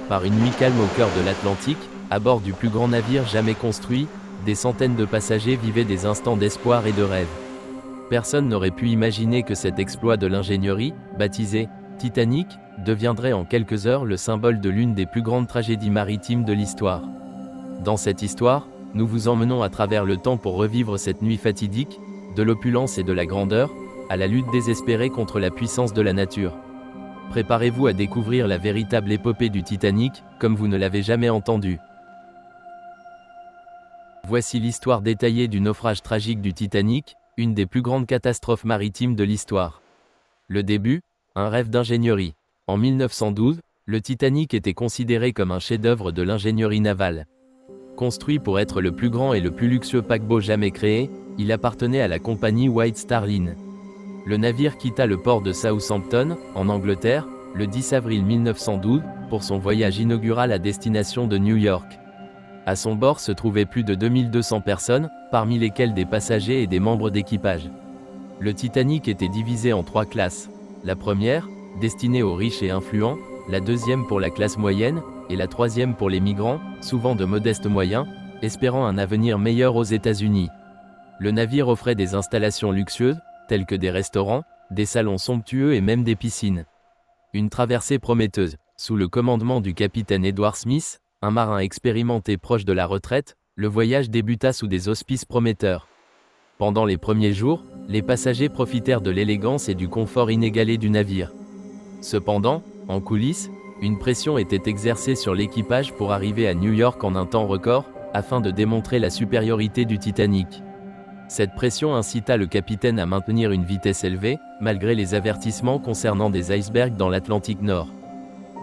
Par une nuit calme au cœur de l'Atlantique, à bord du plus grand navire jamais construit, des centaines de passagers vivaient des instants d'espoir et de rêve. Personne n'aurait pu imaginer que cet exploit de l'ingénierie, baptisé Titanic, deviendrait en quelques heures le symbole de l'une des plus grandes tragédies maritimes de l'histoire. Dans cette histoire, nous vous emmenons à travers le temps pour revivre cette nuit fatidique, de l'opulence et de la grandeur, à la lutte désespérée contre la puissance de la nature. Préparez-vous à découvrir la véritable épopée du Titanic, comme vous ne l'avez jamais entendu. Voici l'histoire détaillée du naufrage tragique du Titanic, une des plus grandes catastrophes maritimes de l'histoire. Le début, un rêve d'ingénierie. En 1912, le Titanic était considéré comme un chef-d'œuvre de l'ingénierie navale. Construit pour être le plus grand et le plus luxueux paquebot jamais créé, il appartenait à la compagnie White Star Line. Le navire quitta le port de Southampton, en Angleterre, le 10 avril 1912, pour son voyage inaugural à destination de New York. À son bord se trouvaient plus de 2200 personnes, parmi lesquelles des passagers et des membres d'équipage. Le Titanic était divisé en 3 classes. La première, destinée aux riches et influents, la deuxième pour la classe moyenne, et la troisième pour les migrants, souvent de modestes moyens, espérant un avenir meilleur aux États-Unis. Le navire offrait des installations luxueuses, tels que des restaurants, des salons somptueux et même des piscines. Une traversée prometteuse. Sous le commandement du capitaine Edward Smith, un marin expérimenté proche de la retraite, le voyage débuta sous des auspices prometteurs. Pendant les premiers jours, les passagers profitèrent de l'élégance et du confort inégalé du navire. Cependant, en coulisses, une pression était exercée sur l'équipage pour arriver à New York en un temps record, afin de démontrer la supériorité du Titanic. Cette pression incita le capitaine à maintenir une vitesse élevée, malgré les avertissements concernant des icebergs dans l'Atlantique Nord.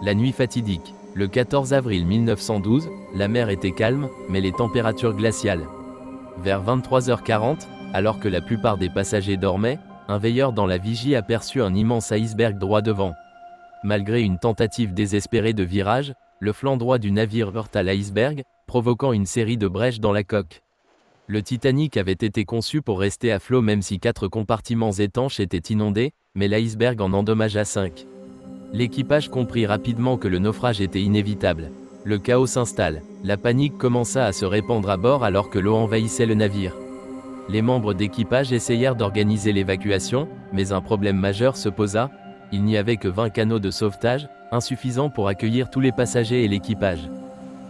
La nuit fatidique. Le 14 avril 1912, la mer était calme, mais les températures glaciales. Vers 23h40, alors que la plupart des passagers dormaient, un veilleur dans la vigie aperçut un immense iceberg droit devant. Malgré une tentative désespérée de virage, le flanc droit du navire heurta l'iceberg, provoquant une série de brèches dans la coque. Le Titanic avait été conçu pour rester à flot même si 4 compartiments étanches étaient inondés, mais l'iceberg en endommagea 5. L'équipage comprit rapidement que le naufrage était inévitable. Le chaos s'installe. La panique commença à se répandre à bord alors que l'eau envahissait le navire. Les membres d'équipage essayèrent d'organiser l'évacuation, mais un problème majeur se posa. Il n'y avait que 20 canots de sauvetage, insuffisants pour accueillir tous les passagers et l'équipage.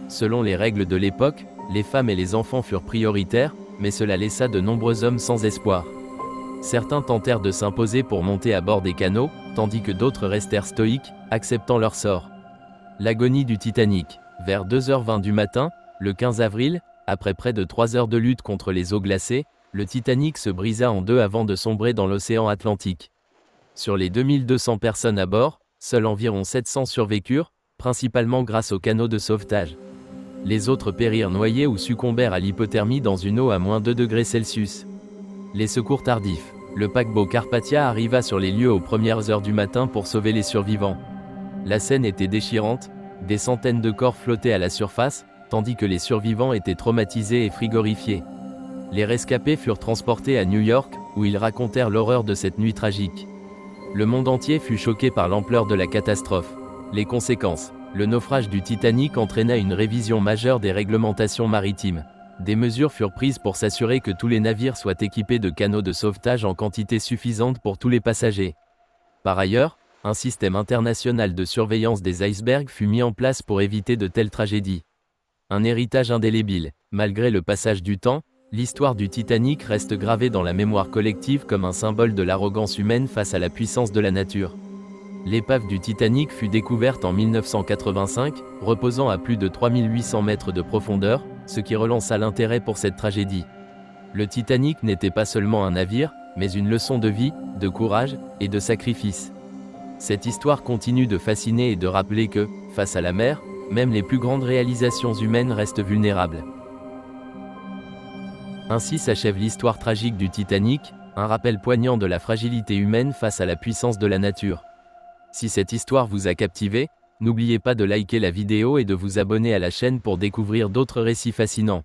Selon les règles de l'époque, les femmes et les enfants furent prioritaires, mais cela laissa de nombreux hommes sans espoir. Certains tentèrent de s'imposer pour monter à bord des canots, tandis que d'autres restèrent stoïques, acceptant leur sort. L'agonie du Titanic. Vers 2h20 du matin, le 15 avril, après près de 3 heures de lutte contre les eaux glacées, le Titanic se brisa en deux avant de sombrer dans l'océan Atlantique. Sur les 2200 personnes à bord, seuls environ 700 survécurent, principalement grâce aux canots de sauvetage. Les autres périrent noyés ou succombèrent à l'hypothermie dans une eau à moins 2 degrés Celsius. Les secours tardifs. Le paquebot Carpathia arriva sur les lieux aux premières heures du matin pour sauver les survivants. La scène était déchirante, des centaines de corps flottaient à la surface, tandis que les survivants étaient traumatisés et frigorifiés. Les rescapés furent transportés à New York, où ils racontèrent l'horreur de cette nuit tragique. Le monde entier fut choqué par l'ampleur de la catastrophe. Les conséquences. Le naufrage du Titanic entraîna une révision majeure des réglementations maritimes. Des mesures furent prises pour s'assurer que tous les navires soient équipés de canots de sauvetage en quantité suffisante pour tous les passagers. Par ailleurs, un système international de surveillance des icebergs fut mis en place pour éviter de telles tragédies. Un héritage indélébile. Malgré le passage du temps, l'histoire du Titanic reste gravée dans la mémoire collective comme un symbole de l'arrogance humaine face à la puissance de la nature. L'épave du Titanic fut découverte en 1985, reposant à plus de 3800 mètres de profondeur, ce qui relança l'intérêt pour cette tragédie. Le Titanic n'était pas seulement un navire, mais une leçon de vie, de courage et de sacrifice. Cette histoire continue de fasciner et de rappeler que, face à la mer, même les plus grandes réalisations humaines restent vulnérables. Ainsi s'achève l'histoire tragique du Titanic, un rappel poignant de la fragilité humaine face à la puissance de la nature. Si cette histoire vous a captivé, n'oubliez pas de liker la vidéo et de vous abonner à la chaîne pour découvrir d'autres récits fascinants.